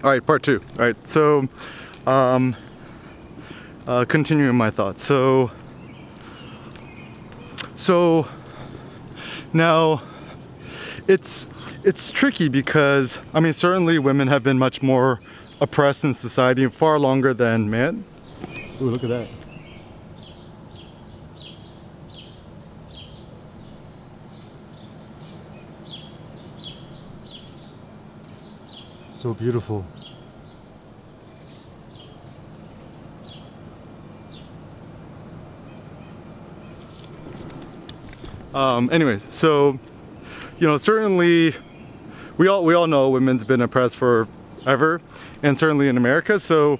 All right, part two. All right, so continuing my thoughts. So now it's tricky because I mean certainly women have been much more oppressed in society far longer than men. Ooh, look at that. So beautiful. Anyways, so certainly we all know women's been oppressed forever, and certainly in America. So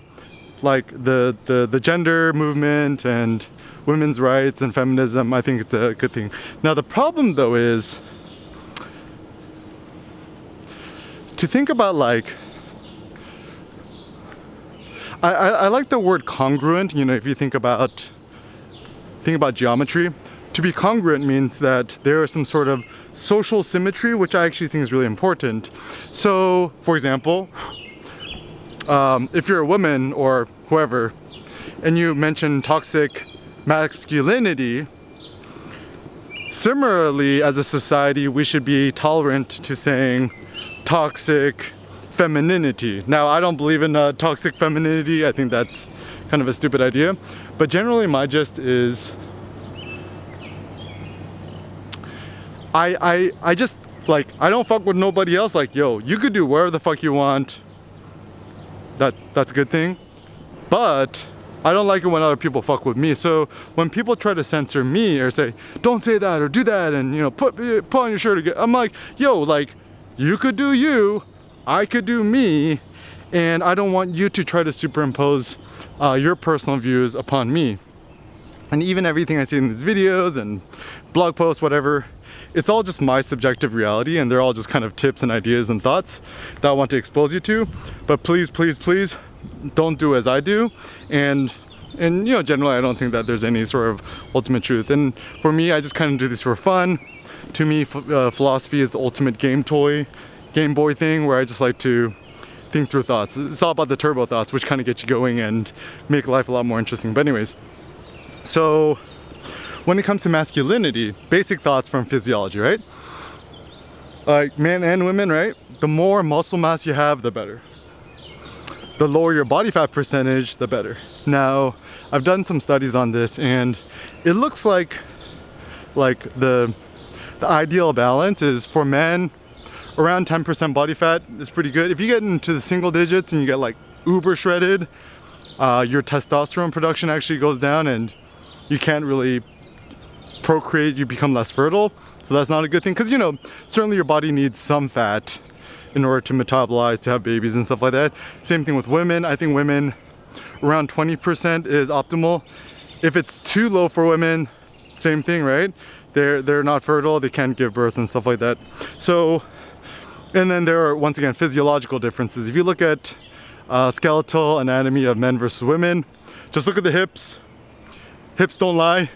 like the gender movement and women's rights and feminism, I think it's a good thing. Now the problem though is to think about like I like the word congruent. If you think about geometry, to be congruent means that there is some sort of social symmetry, which I actually think is really important. So for example, if you're a woman or whoever and you mention toxic masculinity, similarly as a society we should be tolerant to saying toxic femininity. Now I don't believe in toxic femininity. I think that's kind of a stupid idea, but generally my gist is I just like I don't fuck with nobody else. Like, yo, you could do whatever the fuck you want. That's a good thing, but I don't like it when other people fuck with me. So when people try to censor me or say don't say that or do that and put on your shirt again, I'm like, yo, like you could do you, I could do me, and I don't want you to try to superimpose your personal views upon me. And even everything I see in these videos and blog posts, whatever, it's all just my subjective reality, and they're all just kind of tips and ideas and thoughts that I want to expose you to. But please, please, please don't do as I do. And generally I don't think that there's any sort of ultimate truth. And for me, I just kind of do this for fun. To me, philosophy is the ultimate Game Boy thing, where I just like to think through thoughts. It's all about the turbo thoughts, which kind of get you going and make life a lot more interesting. But anyways, so when it comes to masculinity, basic thoughts from physiology, right? Like men and women, right? The more muscle mass you have, the better. The lower your body fat percentage, the better. Now, I've done some studies on this, and it looks like the ideal balance is for men around 10% body fat is pretty good. If you get into the single digits and you get like uber shredded, your testosterone production actually goes down and you can't really procreate, you become less fertile. So that's not a good thing, because certainly your body needs some fat in order to metabolize, to have babies and stuff like that. Same thing with women. I think women around 20% is optimal. If it's too low for women, same thing, right? They're not fertile, they can't give birth and stuff like that. So, and then there are once again physiological differences. If you look at skeletal anatomy of men versus women, just look at the hips. Hips don't lie.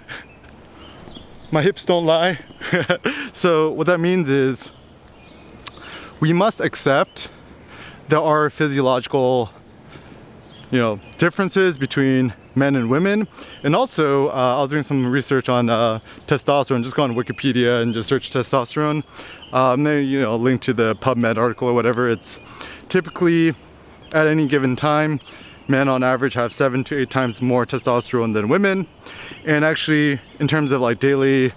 My hips don't lie. So what that means is we must accept there are physiological differences between men and women. And also I was doing some research on testosterone. Just go on Wikipedia and just search testosterone. Then link to the PubMed article or whatever. It's typically at any given time, men on average have 7 to 8 times more testosterone than women. And actually, in terms of like daily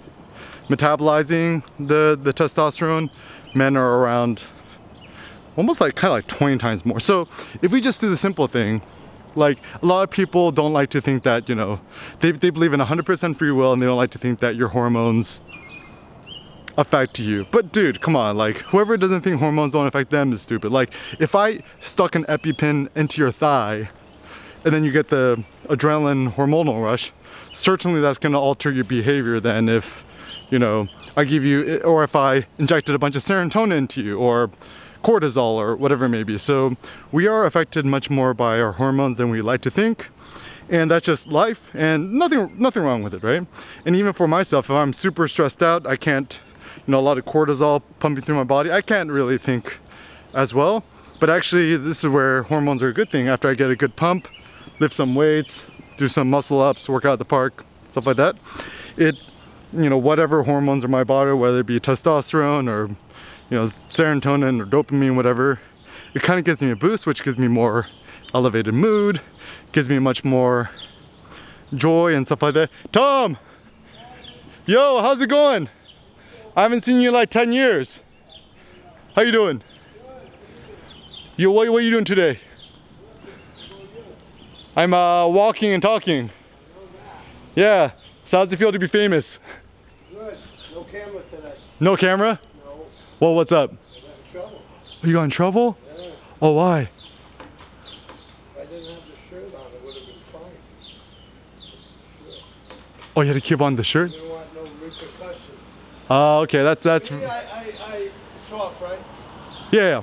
metabolizing the testosterone, men are around almost like kind of like 20 times more. So if we just do the simple thing, like a lot of people don't like to think that, they believe in 100% free will, and they don't like to think that your hormones affect you. But dude, come on, like whoever doesn't think hormones don't affect them is stupid. Like if I stuck an EpiPen into your thigh and then you get the adrenaline hormonal rush, certainly that's going to alter your behavior than if I give you, or if I injected a bunch of serotonin into you, or cortisol, or whatever it may be. So we are affected much more by our hormones than we like to think, and that's just life, and nothing wrong with it, right? And even for myself, if I'm super stressed out, I can't, a lot of cortisol pumping through my body, I can't really think as well. But actually, this is where hormones are a good thing. After I get a good pump, lift some weights, do some muscle ups, work out at the park, stuff like that, it, you know, whatever hormones in my body, whether it be testosterone or, you know, serotonin or dopamine, whatever, it kind of gives me a boost, which gives me more elevated mood, gives me much more joy and stuff like that. Tom! Yo, how's it going? I haven't seen you in like 10 years. How you doing? Yo, what are you doing today? I'm walking and talking. Yeah. So how's it feel to be famous? Good. No camera today. No camera? No. Well, what's up? I got in trouble. Oh, you got in trouble? Yeah. Oh, why? If I didn't have the shirt on, it would have been fine. Sure. Oh, you had to keep on the shirt? I didn't want no repercussions. Oh, okay. That's. See, I tough, right? Yeah.